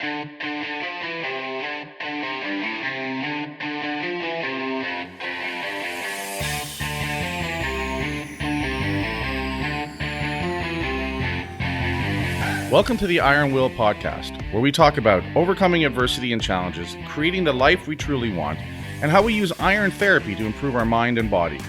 Welcome to the Iron Will podcast, where we talk about overcoming adversity and challenges, creating the life we truly want, and how we use iron therapy to improve our mind and body.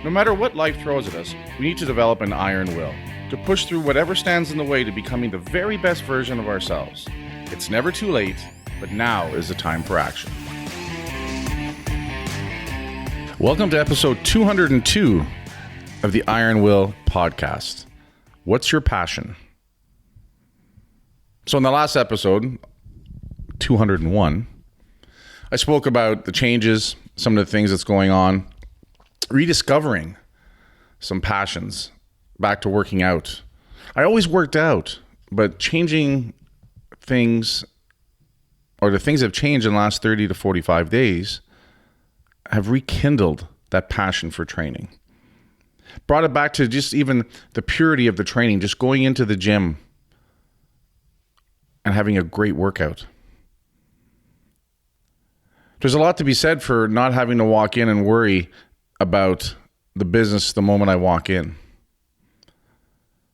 No matter what life throws at us, we need to develop an iron will to push through whatever stands in the way to becoming the very best version of ourselves. It's never too late, but now is the time for action. Welcome to episode 202 of the Iron Will podcast. What's your passion? So in the last episode, 201, I spoke about the changes, some of the things that's going on, rediscovering some passions, back to working out. I always worked out, but changing things, or the things that have changed in the last 30 to 45 days, have rekindled that passion for training. Brought it back to just even the purity of the training, just going into the gym and having a great workout. There's a lot to be said for not having to walk in and worry about the business the moment I walk in.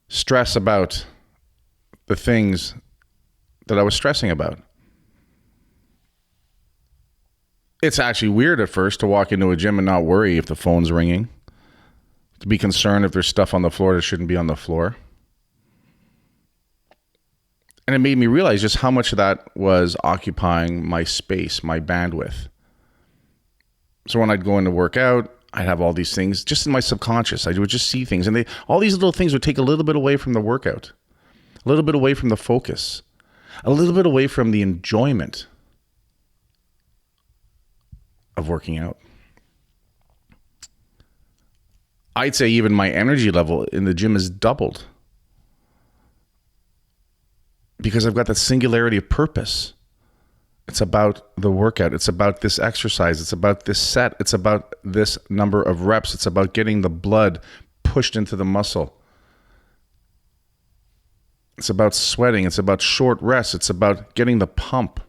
Stress about the things that I was stressing about. It's actually weird at first to walk into a gym and not worry if the phone's ringing, to be concerned if there's stuff on the floor that shouldn't be on the floor. And it made me realize just how much of that was occupying my space, my bandwidth. So when I'd go in to work out, I'd have all these things just in my subconscious. I would just see things, and all these little things would take a little bit away from the workout, a little bit away from the focus, a little bit away from the enjoyment of working out. I'd say even my energy level in the gym is doubled, because I've got that singularity of purpose. It's about the workout. It's about this exercise. It's about this set. It's about this number of reps. It's about getting the blood pushed into the muscle. It's about sweating. It's about short rests. It's about getting the pump.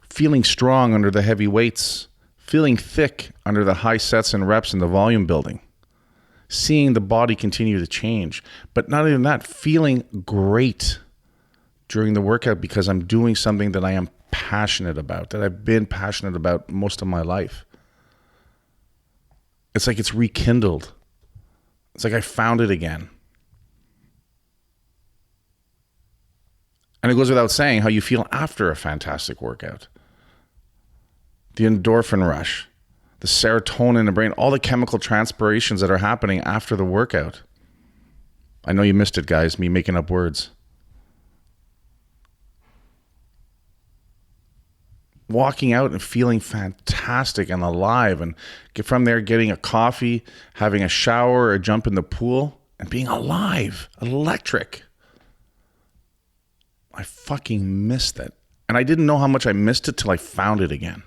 Feeling strong under the heavy weights. Feeling thick under the high sets and reps and the volume building. Seeing the body continue to change. But not even that, feeling great during the workout because I'm doing something that I am passionate about, that I've been passionate about most of my life. It's like it's rekindled. It's like I found it again. And it goes without saying how you feel after a fantastic workout. The endorphin rush, the serotonin in the brain, all the chemical transpirations that are happening after the workout. I know you missed it, guys, me making up words. Walking out and feeling fantastic and alive, and from there getting a coffee, having a shower, a jump in the pool, and being alive, electric. I fucking missed it. And I didn't know how much I missed it till I found it again.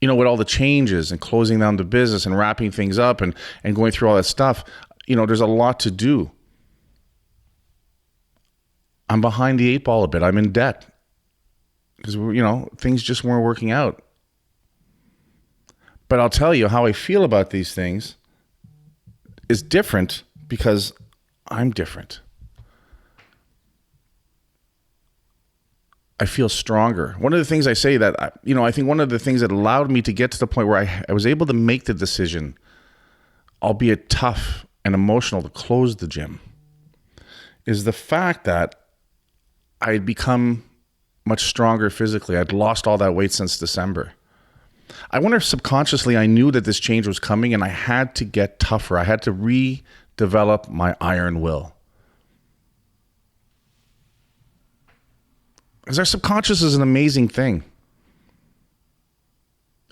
You know, with all the changes and closing down the business and wrapping things up and going through all that stuff, you know, there's a lot to do. I'm behind the eight ball a bit. I'm in debt because, you know, things just weren't working out. But I'll tell you how I feel about these things is different because I'm different. I feel stronger. One of the things I say that, I think one of the things that allowed me to get to the point where I was able to make the decision, albeit tough and emotional, to close the gym, is the fact that I had become much stronger physically. I'd lost all that weight since December. I wonder if subconsciously I knew that this change was coming and I had to get tougher. I had to redevelop my iron will. Because our subconscious is an amazing thing.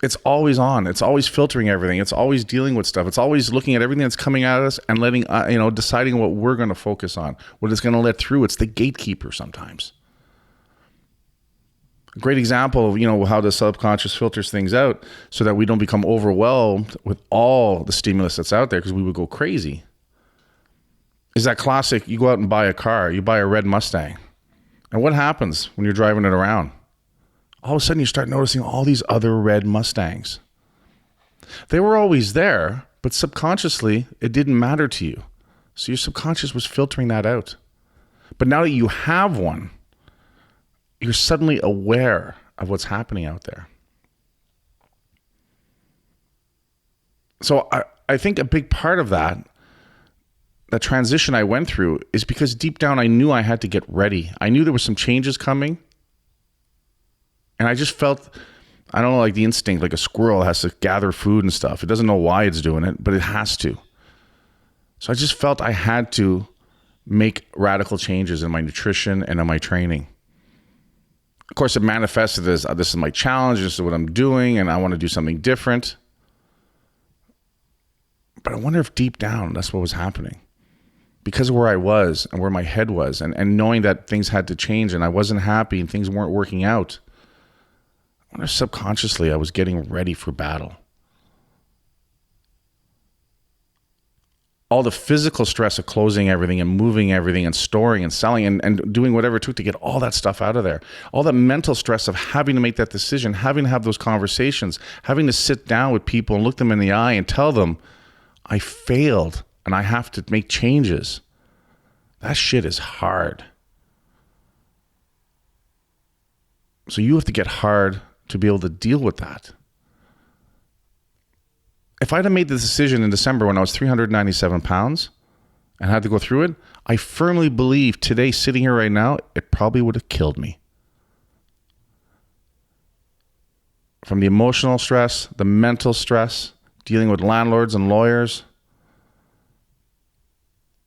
It's always on. It's always filtering everything. It's always dealing with stuff. It's always looking at everything that's coming at us and letting, deciding what we're going to focus on, what it's going to let through. It's the gatekeeper sometimes. A great example of, how the subconscious filters things out so that we don't become overwhelmed with all the stimulus that's out there, because we would go crazy. is that classic, you go out and buy a car, you buy a red Mustang. And what happens when you're driving it around? All of a sudden you start noticing all these other red Mustangs. They were always there, but subconsciously it didn't matter to you. So your subconscious was filtering that out. But now that you have one, you're suddenly aware of what's happening out there. So I think a big part of that transition I went through is because deep down I knew I had to get ready. I knew there were some changes coming. And I just felt, I don't know, like the instinct, like a squirrel has to gather food and stuff. It doesn't know why it's doing it, but it has to. So I just felt I had to make radical changes in my nutrition and in my training. Of course, it manifested as this is my challenge, this is what I'm doing, and I want to do something different. But I wonder if deep down that's what was happening. Because of where I was and where my head was, and knowing that things had to change and I wasn't happy and things weren't working out, I wonder if subconsciously I was getting ready for battle. All the physical stress of closing everything and moving everything and storing and selling and doing whatever it took to get all that stuff out of there. All the mental stress of having to make that decision, having to have those conversations, having to sit down with people and look them in the eye and tell them, I failed and I have to make changes. That shit is hard. So you have to get hard to be able to deal with that. If I'd have made the decision in December when I was 397 pounds and had to go through it, I firmly believe today, sitting here right now, it probably would have killed me. From the emotional stress, the mental stress, dealing with landlords and lawyers,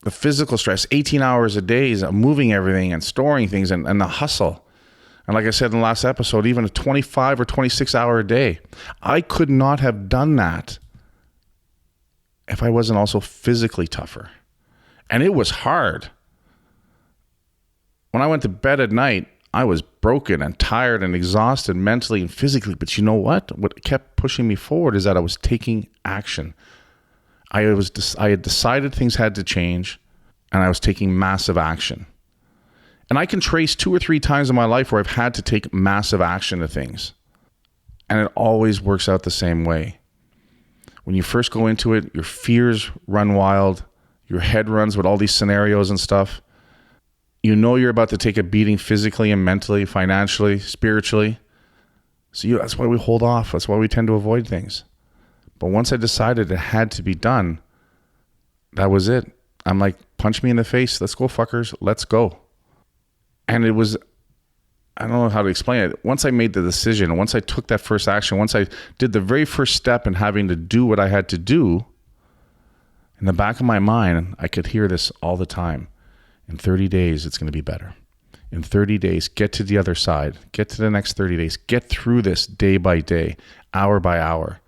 the physical stress, 18 hours a day of moving everything and storing things and the hustle. And like I said in the last episode, even a 25 or 26 hour a day. I could not have done that if I wasn't also physically tougher. And it was hard. When I went to bed at night, I was broken and tired and exhausted mentally and physically. But you know what? What kept pushing me forward is that I was taking action. I had decided things had to change, and I was taking massive action. And I can trace 2 or 3 times in my life where I've had to take massive action to things. And it always works out the same way. When you first go into it, your fears run wild. Your head runs with all these scenarios and stuff. You know you're about to take a beating physically and mentally, financially, spiritually. So that's why we hold off. That's why we tend to avoid things. But once I decided it had to be done, that was it. I'm like, punch me in the face. Let's go, fuckers. Let's go. And it was, I don't know how to explain it. Once I made the decision, once I took that first action, once I did the very first step in having to do what I had to do, in the back of my mind, I could hear this all the time. In 30 days, it's going to be better. In 30 days, get to the other side. Get to the next 30 days. Get through this day by day, hour by hour.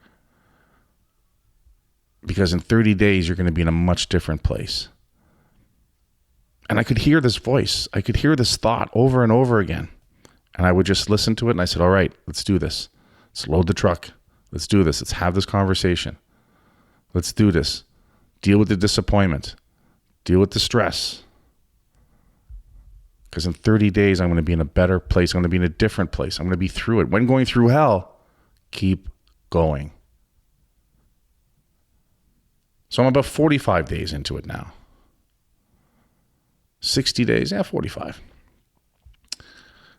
Because in 30 days, you're going to be in a much different place. And I could hear this voice. I could hear this thought over and over again. And I would just listen to it and I said, all right, let's do this. Let's load the truck. Let's do this. Let's have this conversation. Let's do this. Deal with the disappointment. Deal with the stress. Because in 30 days, I'm going to be in a better place. I'm going to be in a different place. I'm going to be through it. When going through hell, keep going. So I'm about 45 days into it now. 60 days, 45.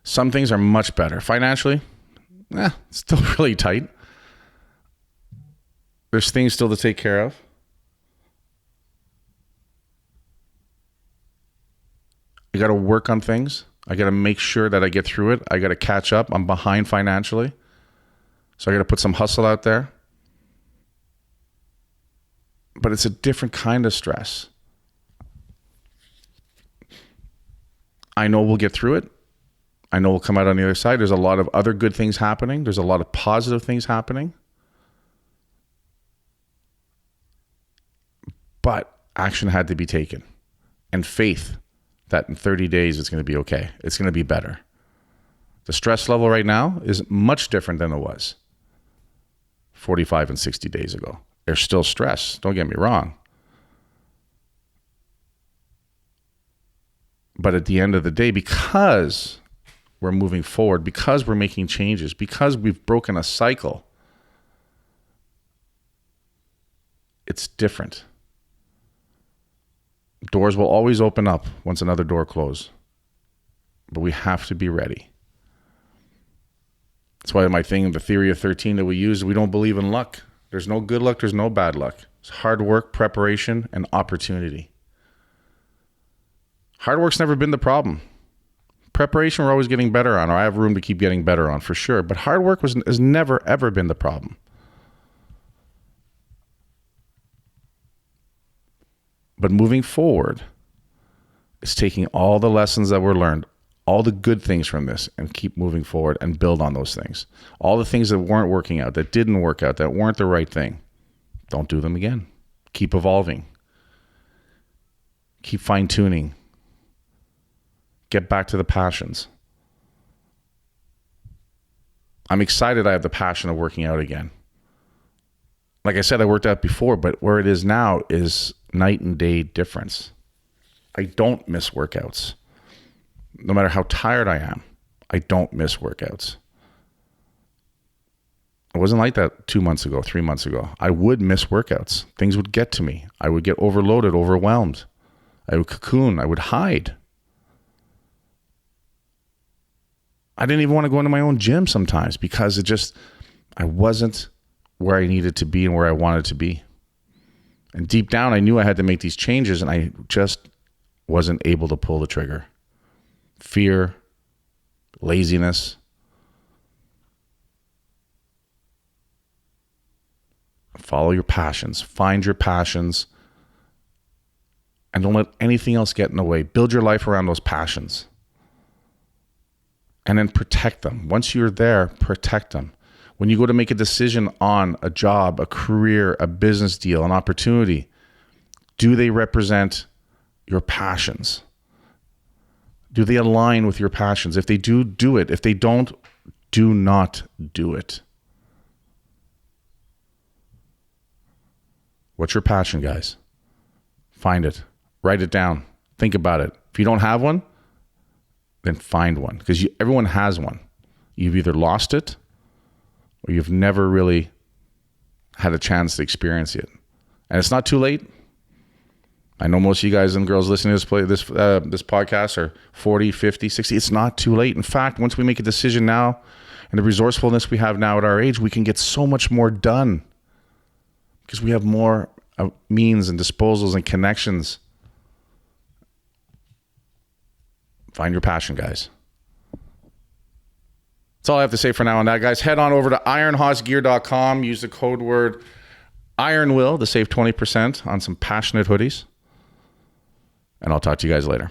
Some things are much better. Financially, it's still really tight. There's things still to take care of. I got to work on things. I got to make sure that I get through it. I got to catch up. I'm behind financially. So I got to put some hustle out there. But it's a different kind of stress. I know we'll get through it. I know we'll come out on the other side. There's a lot of other good things happening. There's a lot of positive things happening. But action had to be taken. And faith that in 30 days it's going to be okay. It's going to be better. The stress level right now is much different than it was 45 and 60 days ago. There's still stress. Don't get me wrong. But at the end of the day, because we're moving forward, because we're making changes, because we've broken a cycle, it's different. Doors will always open up once another door closes. But we have to be ready. That's why the theory of 13 that we use, we don't believe in luck. There's no good luck, there's no bad luck. It's hard work, preparation, and opportunity. Hard work's never been the problem. Preparation we're always getting better on, or I have room to keep getting better on for sure. But hard work has never, ever been the problem. But moving forward is taking all the lessons that were learned, all the good things from this, and keep moving forward and build on those things. All the things that weren't working out, that didn't work out, that weren't the right thing, don't do them again. Keep evolving. Keep fine-tuning. Get back to the passions. I'm excited I have the passion of working out again. Like I said, I worked out before, but where it is now is night and day difference. I don't miss workouts. No matter how tired I am, I don't miss workouts. It wasn't like that 2 months ago, 3 months ago. I would miss workouts. Things would get to me. I would get overloaded, overwhelmed. I would cocoon. I would hide. I didn't even want to go into my own gym sometimes because I wasn't where I needed to be and where I wanted to be. And deep down, I knew I had to make these changes, and I just wasn't able to pull the trigger. Fear, laziness. Follow your passions. Find your passions. And don't let anything else get in the way. Build your life around those passions. And then protect them. Once you're there, protect them. When you go to make a decision on a job, a career, a business deal, an opportunity, do they represent your passions? Do they align with your passions? If they do, do it. If they don't, do not do it. What's your passion, guys? Find it. Write it down. Think about it. If you don't have one, then find one. Because everyone has one. You've either lost it or you've never really had a chance to experience it. And it's not too late. I know most of you guys and girls listening to this podcast are 40, 50, 60. It's not too late. In fact, once we make a decision now and the resourcefulness we have now at our age, we can get so much more done because we have more means and disposals and connections. Find your passion, guys. That's all I have to say for now on that, guys. Head on over to ironhorsegear.com. Use the code word IRONWILL to save 20% on some passionate hoodies. And I'll talk to you guys later.